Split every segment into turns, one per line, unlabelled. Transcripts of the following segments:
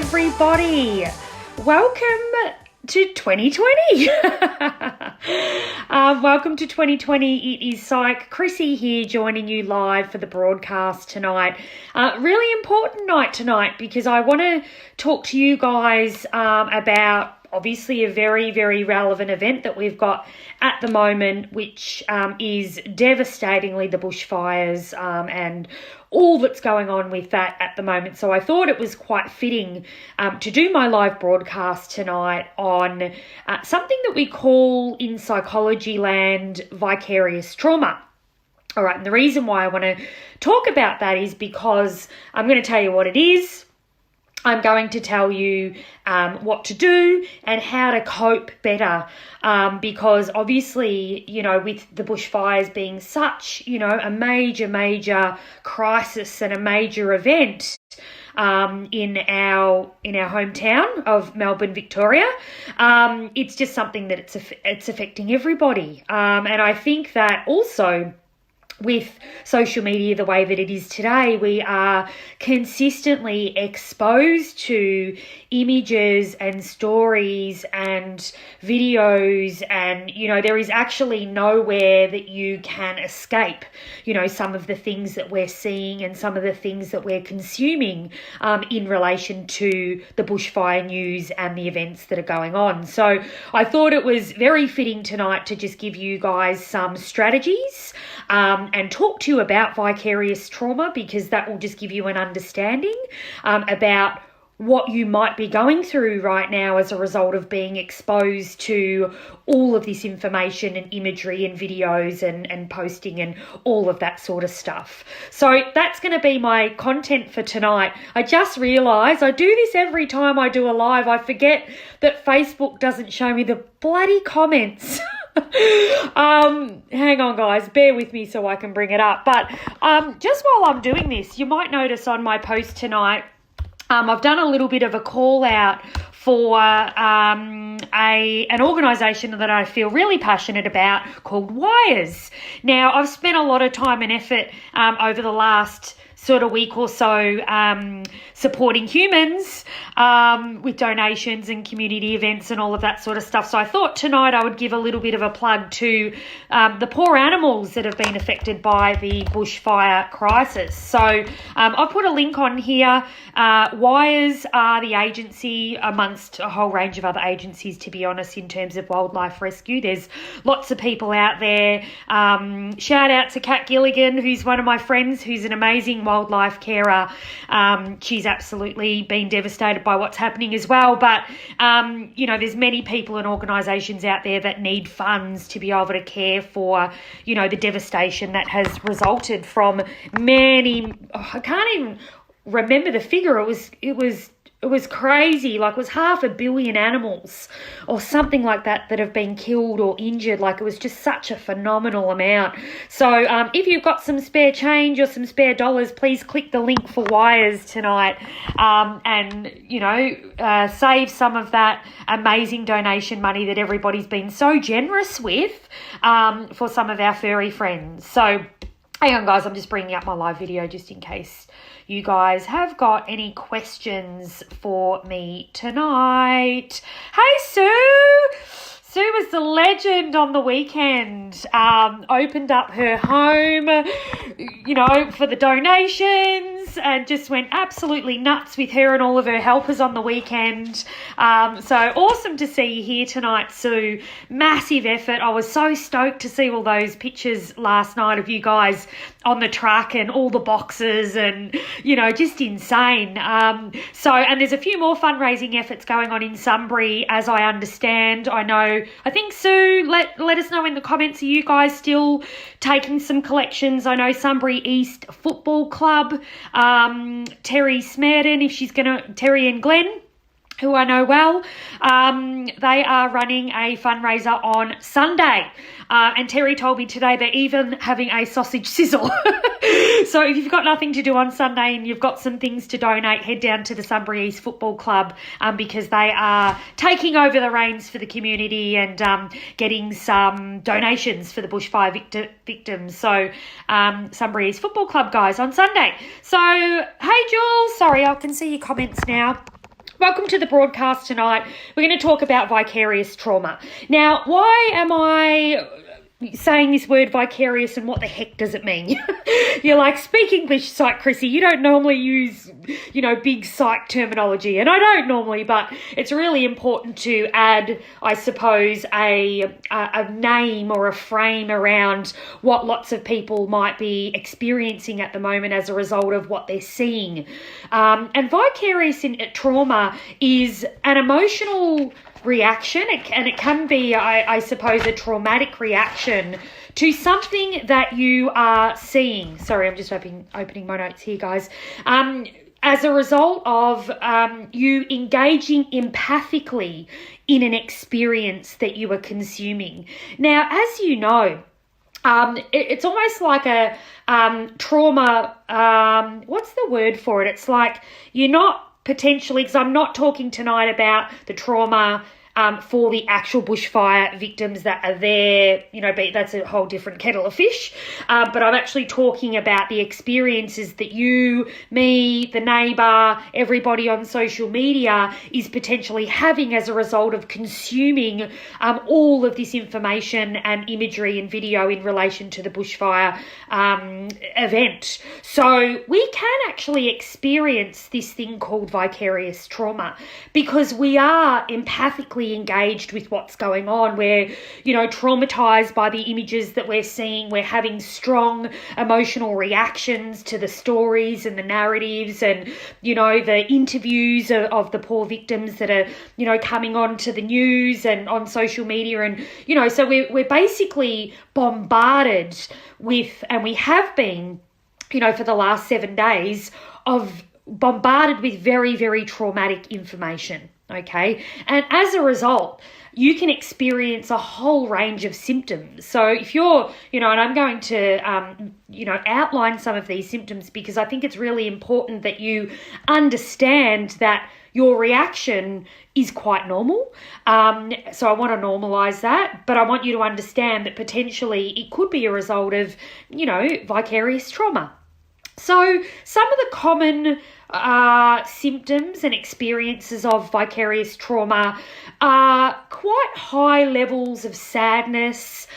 everybody. Welcome to 2020. Welcome to 2020. It is Psych Chrissy here joining you live for the broadcast tonight. Really important night tonight because I want to talk to you guys about obviously a very, very relevant event that we've got at the moment, which is devastatingly the bushfires and all that's going on with that at the moment. So I thought it was quite fitting to do my live broadcast tonight on something that we call in psychology land vicarious trauma. All right, and the reason why I want to talk about that is because I'm going to tell you what it is. I'm going to tell you what to do and how to cope better because obviously, you know, with the bushfires being such, you know, a major crisis and a major event in our hometown of Melbourne, Victoria, it's just something that it's affecting everybody. And I think that also with social media the way that it is today, we are consistently exposed to images and stories and videos, and, you know, there is actually nowhere that you can escape, you know, some of the things that we're seeing and some of the things that we're consuming in relation to the bushfire news and the events that are going on. So I thought it was very fitting tonight to just give you guys some strategies and talk to you about vicarious trauma, because that will just give you an understanding about what you might be going through right now as a result of being exposed to all of this information and imagery and videos and posting and all of that sort of stuff. So that's going to be my content for tonight. I just realised I do this every time I do a live. I forget that Facebook doesn't show me the bloody comments. Hang on, guys, bear with me so I can bring it up. But just while I'm doing this, you might notice on my post tonight, I've done a little bit of a call out for an organisation that I feel really passionate about called Wires. Now, I've spent a lot of time and effort over the last sort of week or so supporting humans with donations and community events and all of that sort of stuff. So I thought tonight I would give a little bit of a plug to the poor animals that have been affected by the bushfire crisis. So I've put a link on here. Wires are the agency amongst a whole range of other agencies, to be honest, in terms of wildlife rescue. There's lots of people out there. Shout out to Kat Gilligan, who's one of my friends, who's an amazing wildlife carer. She's absolutely been devastated by what's happening as well. But, you know, there's many people and organisations out there that need funds to be able to care for, you know, the devastation that has resulted from many, I can't even remember the figure. It was crazy. Like, it was 500 million animals or something like that have been killed or injured. Like, it was just such a phenomenal amount. So if you've got some spare change or some spare dollars, please click the link for Wires tonight and, you know, save some of that amazing donation money that everybody's been so generous with for some of our furry friends. So hang on, guys, I'm just bringing up my live video just in case you guys have got any questions for me tonight. Hey, Sue! Sue was the legend on the weekend. Opened up her home, you know, for the donations and just went absolutely nuts with her and all of her helpers on the weekend. So awesome to see you here tonight, Sue. Massive effort. I was so stoked to see all those pictures last night of you guys on the truck and all the boxes and, you know, just insane. And there's a few more fundraising efforts going on in Sunbury, as I understand. I think, Sue, let us know in the comments, are you guys still taking some collections? I know Sunbury East Football Club, Terry Smerden, Terry and Glenn, who I know well, they are running a fundraiser on Sunday. And Terry told me today they're even having a sausage sizzle. So if you've got nothing to do on Sunday and you've got some things to donate, head down to the Sunbury East Football Club because they are taking over the reins for the community and getting some donations for the bushfire victims. So Sunbury East Football Club, guys, on Sunday. So, hey, Jules, sorry, I can see your comments now. Welcome to the broadcast tonight. We're going to talk about vicarious trauma. Now, why am I saying this word vicarious and what the heck does it mean? You're like, speak English, Psych Chrissy. You don't normally use, big psych terminology. And I don't normally, but it's really important to add, I suppose, a name or a frame around what lots of people might be experiencing at the moment as a result of what they're seeing. And vicarious trauma is an emotional reaction, and it can be, I suppose, a traumatic reaction to something that you are seeing. Sorry, I'm just opening my notes here, guys. As a result of you engaging empathically in an experience that you are consuming. Now, as you know, it's almost like a trauma, what's the word for it? It's like you're not potentially, because I'm not talking tonight about the trauma for the actual bushfire victims that are there, that's a whole different kettle of fish. But I'm actually talking about the experiences that you, me, the neighbour, everybody on social media is potentially having as a result of consuming all of this information and imagery and video in relation to the bushfire event. So we can actually experience this thing called vicarious trauma because we are empathically engaged with what's going on. We're, traumatized by the images that we're seeing. We're having strong emotional reactions to the stories and the narratives and, the interviews of the poor victims that are, coming on to the news and on social media. And, so we're basically bombarded with, and we have been, for the last 7 days of bombarded with very, very traumatic information. Okay. And as a result, you can experience a whole range of symptoms. So if you're, and I'm going to, outline some of these symptoms because I think it's really important that you understand that your reaction is quite normal. So I want to normalize that, but I want you to understand that potentially it could be a result of, vicarious trauma. So some of the common symptoms and experiences of vicarious trauma are quite high levels of sadness,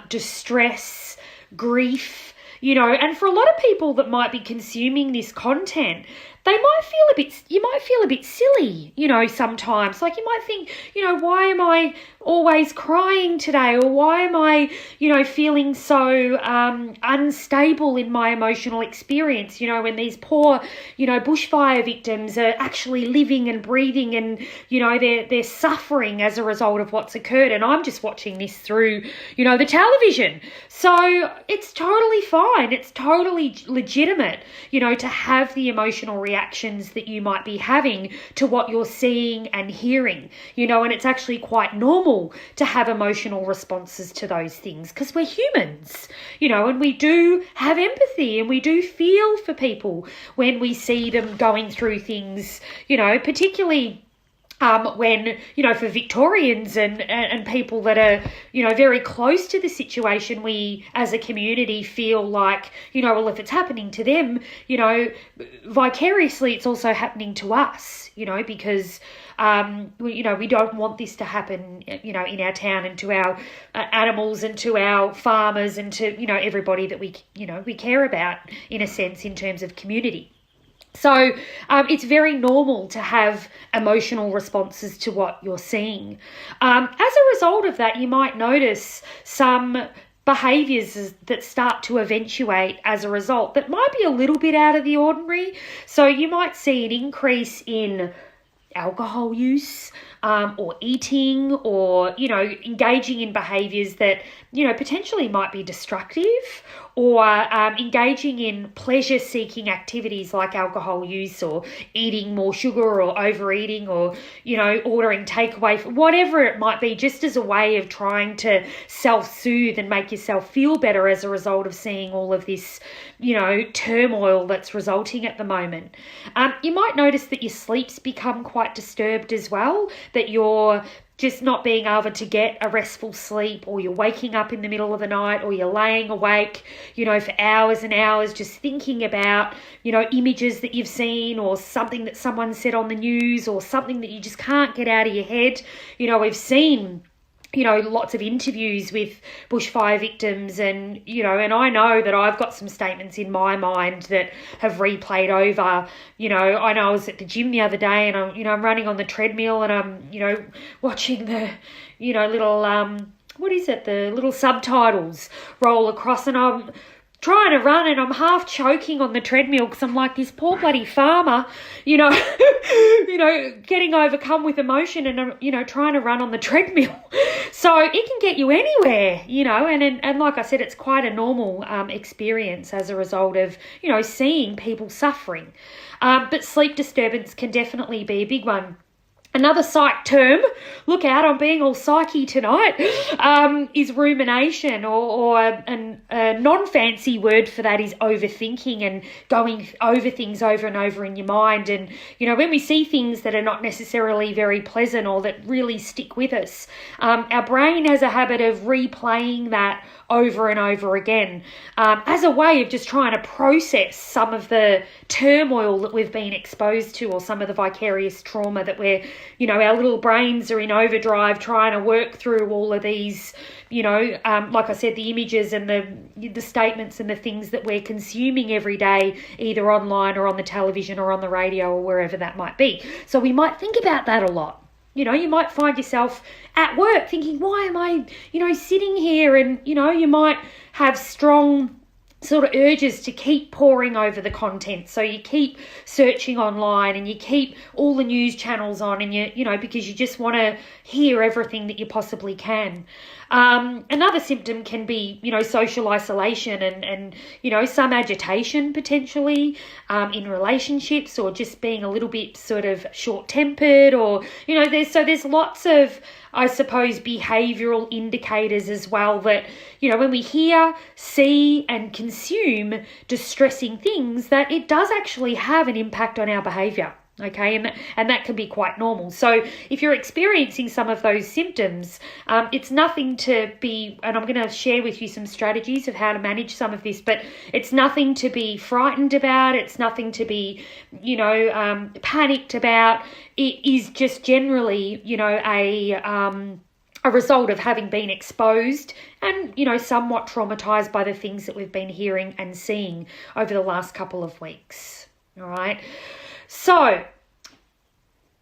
distress, grief, and for a lot of people that might be consuming this content, you might feel a bit silly, sometimes. Like you might think, why am I always crying today? Or why am I, feeling so unstable in my emotional experience, when these poor, bushfire victims are actually living and breathing and, they're suffering as a result of what's occurred. And I'm just watching this through, the television. So it's totally fine. It's totally legitimate, to have the emotional reactions that you might be having to what you're seeing and hearing, and it's actually quite normal to have emotional responses to those things because we're humans, and we do have empathy and we do feel for people when we see them going through things, particularly when, for Victorians and people that are, very close to the situation, we as a community feel like, well, if it's happening to them, vicariously it's also happening to us, because, we don't want this to happen, in our town and to our animals and to our farmers and to, everybody that we care about in a sense in terms of community. So it's very normal to have emotional responses to what you're seeing. As a result of that, you might notice some behaviours that start to eventuate as a result that might be a little bit out of the ordinary. So you might see an increase in alcohol use or eating or, engaging in behaviours that, potentially might be destructive or engaging in pleasure-seeking activities like alcohol use or eating more sugar or overeating or, ordering takeaway, whatever it might be, just as a way of trying to self-soothe and make yourself feel better as a result of seeing all of this, turmoil that's resulting at the moment. You might notice that your sleep's become quite disturbed as well, that you're just not being able to get a restful sleep, or you're waking up in the middle of the night, or you're laying awake, for hours and hours just thinking about, images that you've seen, or something that someone said on the news, or something that you just can't get out of your head. We've seen lots of interviews with bushfire victims, and I know that I've got some statements in my mind that have replayed over. I know I was at the gym the other day, and I'm running on the treadmill, and I'm, watching the, little, the little subtitles roll across, and I'm trying to run, and I'm half choking on the treadmill because I'm like, this poor bloody farmer, getting overcome with emotion, and I'm, trying to run on the treadmill. So it can get you anywhere, and like I said, it's quite a normal experience as a result of, seeing people suffering. But sleep disturbance can definitely be a big one. Another psych term, look out, I'm being all psyche tonight, is rumination, or a non-fancy word for that is overthinking, and going over things over and over in your mind. And, when we see things that are not necessarily very pleasant or that really stick with us, our brain has a habit of replaying that over and over again, as a way of just trying to process some of the turmoil that we've been exposed to, or some of the vicarious trauma that we're, our little brains are in overdrive trying to work through all of these, like I said, the images and the statements and the things that we're consuming every day, either online or on the television or on the radio or wherever that might be. So we might think about that a lot. You might find yourself at work thinking, why am I, sitting here? And, you might have strong sort of urges to keep poring over the content. So you keep searching online, and you keep all the news channels on, and because you just want to hear everything that you possibly can. Another symptom can be, social isolation and some agitation potentially in relationships, or just being a little bit sort of short-tempered, or, there's lots of, I suppose, behavioural indicators as well that, when we hear, see and consume distressing things, that it does actually have an impact on our behaviour. Okay, and that can be quite normal. So if you're experiencing some of those symptoms, it's nothing to be, and I'm going to share with you some strategies of how to manage some of this, but it's nothing to be frightened about. It's nothing to be, panicked about. It is just generally, a result of having been exposed and, somewhat traumatized by the things that we've been hearing and seeing over the last couple of weeks. All right. So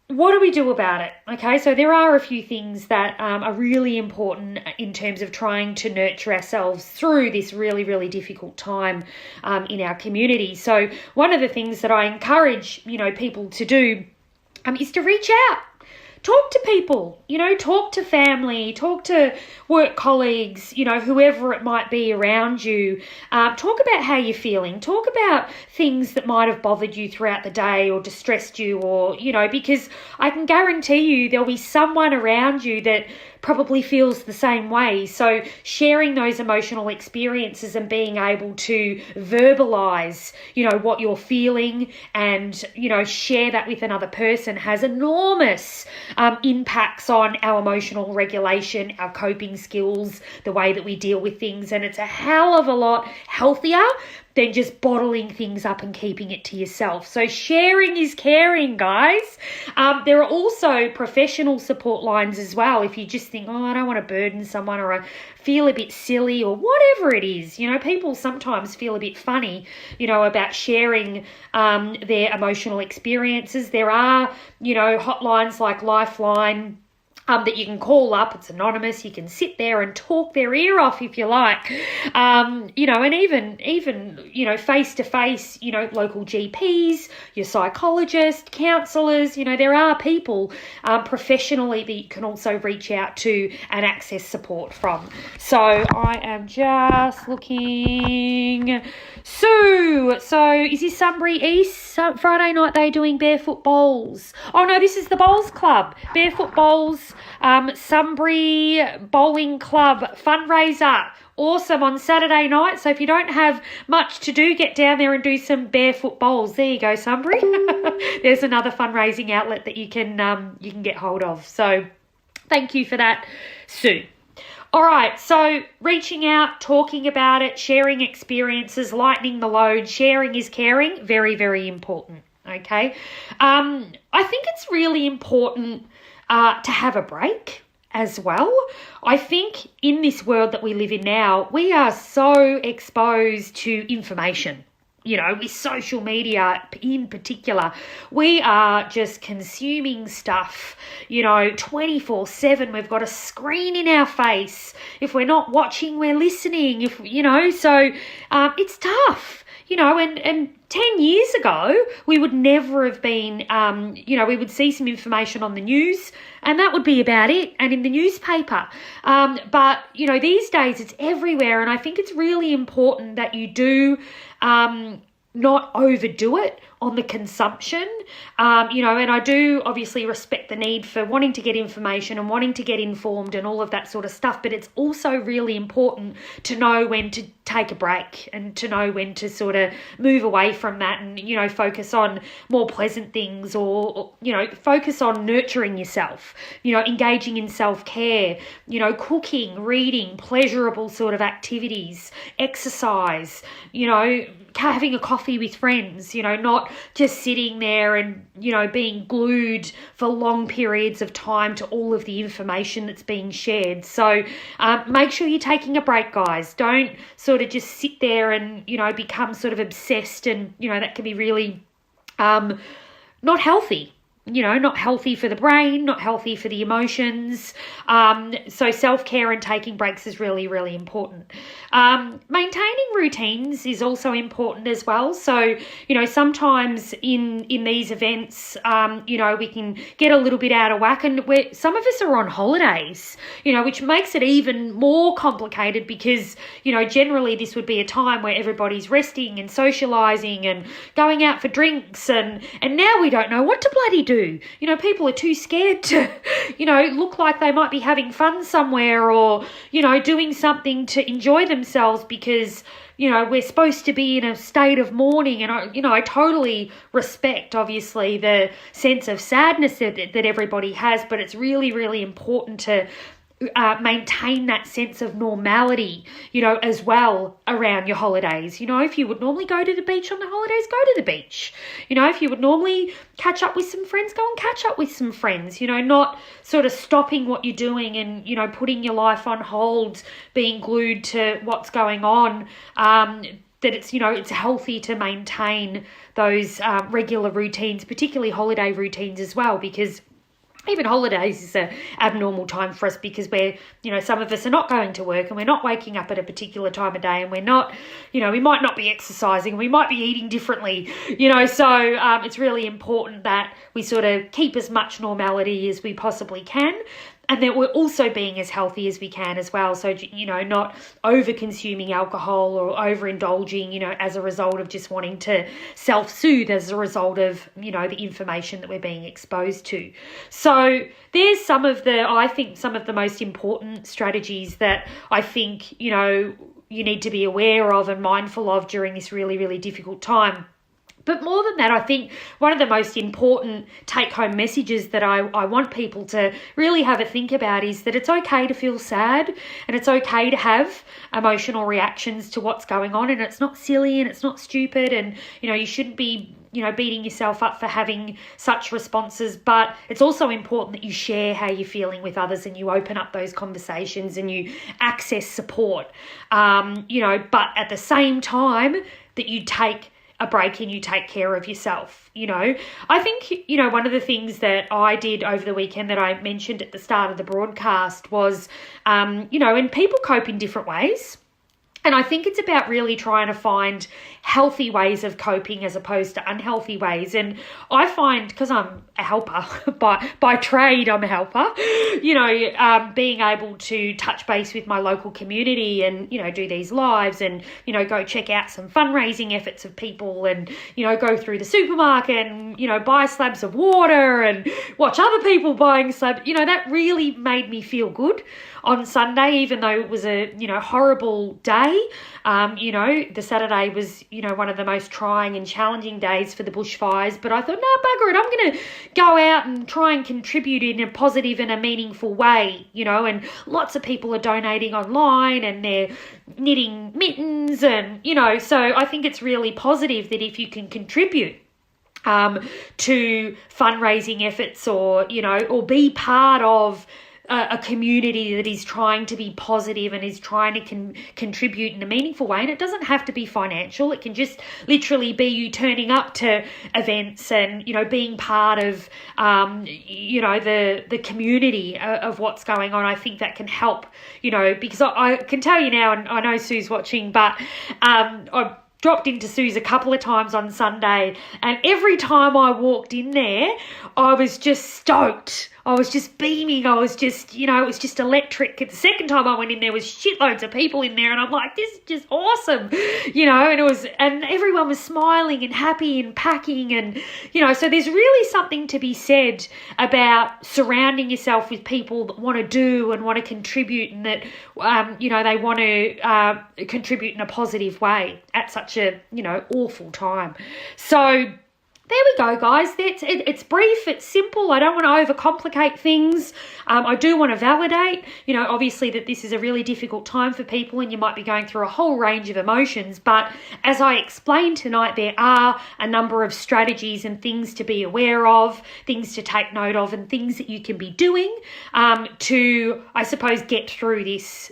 what do we do about it? Okay, so there are a few things that are really important in terms of trying to nurture ourselves through this really, really difficult time in our community. So one of the things that I encourage, people to do is to reach out. Talk to people, talk to family, talk to work colleagues, whoever it might be around you. Talk about how you're feeling. Talk about things that might have bothered you throughout the day or distressed you, or, because I can guarantee you there'll be someone around you that probably feels the same way. So sharing those emotional experiences and being able to verbalize, what you're feeling and, share that with another person has enormous impacts on our emotional regulation, our coping skills, the way that we deal with things. And it's a hell of a lot healthier than just bottling things up and keeping it to yourself. So sharing is caring, guys. There are also professional support lines as well. If you just think, I don't want to burden someone, or I feel a bit silly, or whatever it is. People sometimes feel a bit funny, about sharing their emotional experiences. There are, hotlines like Lifeline, that you can call up. It's anonymous. You can sit there and talk their ear off if you like, and even face-to-face, local GPs, your psychologist, counsellors, there are people professionally that you can also reach out to and access support from. So I am just looking. So is this Sunbury East? Friday night they're doing barefoot bowls. Oh no, this is the Bowls Club. Barefoot Bowls, Sunbury Bowling Club fundraiser. Awesome on Saturday night. So if you don't have much to do, get down there and do some barefoot bowls. There you go, Sunbury. There's another fundraising outlet that you can get hold of. So Thank you for that, Sue. All right, so reaching out, talking about it, sharing experiences, lightening the load, sharing is caring, very, very important, okay? I think it's really important to have a break as well. I think in this world that we live in now, we are so exposed to information. With social media in particular, we are just consuming stuff, 24/7. We've got a screen in our face. If we're not watching, we're listening. So it's tough, and 10 years ago, we would never have been, we would see some information on the news and that would be about it, and in the newspaper. But these days it's everywhere, and I think it's really important that you do not overdo it on the consumption, and I do obviously respect the need for wanting to get information and wanting to get informed and all of that sort of stuff, but it's also really important to know when to take a break and to know when to sort of move away from that and, focus on more pleasant things or focus on nurturing yourself, engaging in self-care, cooking, reading, pleasurable sort of activities, exercise, having a coffee with friends, not just sitting there and, being glued for long periods of time to all of the information that's being shared. So make sure you're taking a break, guys. Don't sort of just sit there and, become sort of obsessed, and, that can be really not healthy. Not healthy for the brain, not healthy for the emotions. So self-care and taking breaks is really, really important. Maintaining routines is also important as well. So, sometimes in these events, we can get a little bit out of whack, and some of us are on holidays, which makes it even more complicated because, generally this would be a time where everybody's resting and socialising and going out for drinks, and now we don't know what to bloody do. People are too scared to, look like they might be having fun somewhere or, doing something to enjoy themselves because, we're supposed to be in a state of mourning. And, I totally respect, obviously, the sense of sadness that everybody has, but it's really, really important to maintain that sense of normality, as well around your holidays. If you would normally go to the beach on the holidays, go to the beach. If you would normally catch up with some friends, go and catch up with some friends, not sort of stopping what you're doing and, putting your life on hold, being glued to what's going on. That it's, it's healthy to maintain those regular routines, particularly holiday routines as well, because even holidays is an abnormal time for us because we're, some of us are not going to work and we're not waking up at a particular time of day, and we're not, we might not be exercising, we might be eating differently, so it's really important that we sort of keep as much normality as we possibly can. And that we're also being as healthy as we can as well. So, not over-consuming alcohol or overindulging, as a result of just wanting to self-soothe as a result of, the information that we're being exposed to. So there's some of the most important strategies that I think, you need to be aware of and mindful of during this really, really difficult time. But more than that, I think one of the most important take-home messages that I want people to really have a think about is that it's okay to feel sad and it's okay to have emotional reactions to what's going on, and it's not silly and it's not stupid, and, you shouldn't be, beating yourself up for having such responses. But it's also important that you share how you're feeling with others and you open up those conversations and you access support, but at the same time that you take a break and you take care of yourself. I think, one of the things that I did over the weekend that I mentioned at the start of the broadcast was, and people cope in different ways. And I think it's about really trying to find healthy ways of coping as opposed to unhealthy ways. And I find, because I'm a helper, by trade I'm a helper, being able to touch base with my local community and, do these lives and, go check out some fundraising efforts of people and, go through the supermarket and, buy slabs of water and watch other people buying slabs, that really made me feel good. on Sunday, even though it was a, horrible day. The Saturday was, one of the most trying and challenging days for the bushfires. But I thought, no, bugger it, I'm going to go out and try and contribute in a positive and a meaningful way, and lots of people are donating online and they're knitting mittens and, so I think it's really positive that if you can contribute to fundraising efforts or be part of a community that is trying to be positive and is trying to contribute in a meaningful way. And it doesn't have to be financial. It can just literally be you turning up to events and, being part of, the community of what's going on. I think that can help, because I can tell you now, and I know Sue's watching, but I dropped into Sue's a couple of times on Sunday, and every time I walked in there, I was just stoked. I was just beaming. I was just, it was just electric. The second time I went in, there was shitloads of people in there, and I'm like, this is just awesome, and everyone was smiling and happy and packing, and, so there's really something to be said about surrounding yourself with people that want to do and want to contribute, and that, they want to contribute in a positive way at such a, awful time. So there we go, guys. It's brief, it's simple. I don't want to overcomplicate things. I do want to validate, obviously that this is a really difficult time for people and you might be going through a whole range of emotions. But as I explained tonight, there are a number of strategies and things to be aware of, things to take note of, and things that you can be doing to, I suppose, get through this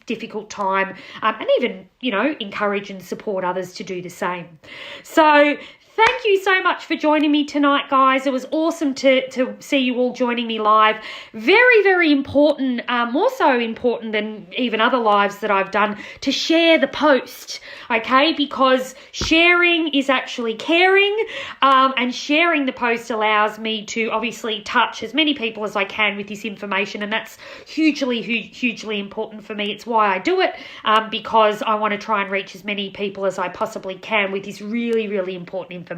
difficult time and even, encourage and support others to do the same. So thank you so much for joining me tonight, guys. It was awesome to see you all joining me live. Very, very important, more so important than even other lives that I've done, to share the post, okay? Because sharing is actually caring, and sharing the post allows me to obviously touch as many people as I can with this information, and that's hugely important for me. It's why I do it, because I want to try and reach as many people as I possibly can with this really, really important information.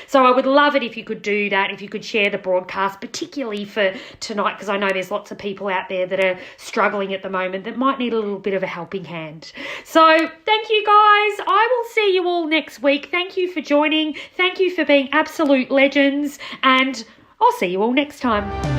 So I would love it if you could do that, if you could share the broadcast, particularly for tonight, because I know there's lots of people out there that are struggling at the moment that might need a little bit of a helping hand. So thank you, guys. I will see you all next week. Thank you for joining. Thank you for being absolute legends, and I'll see you all next time.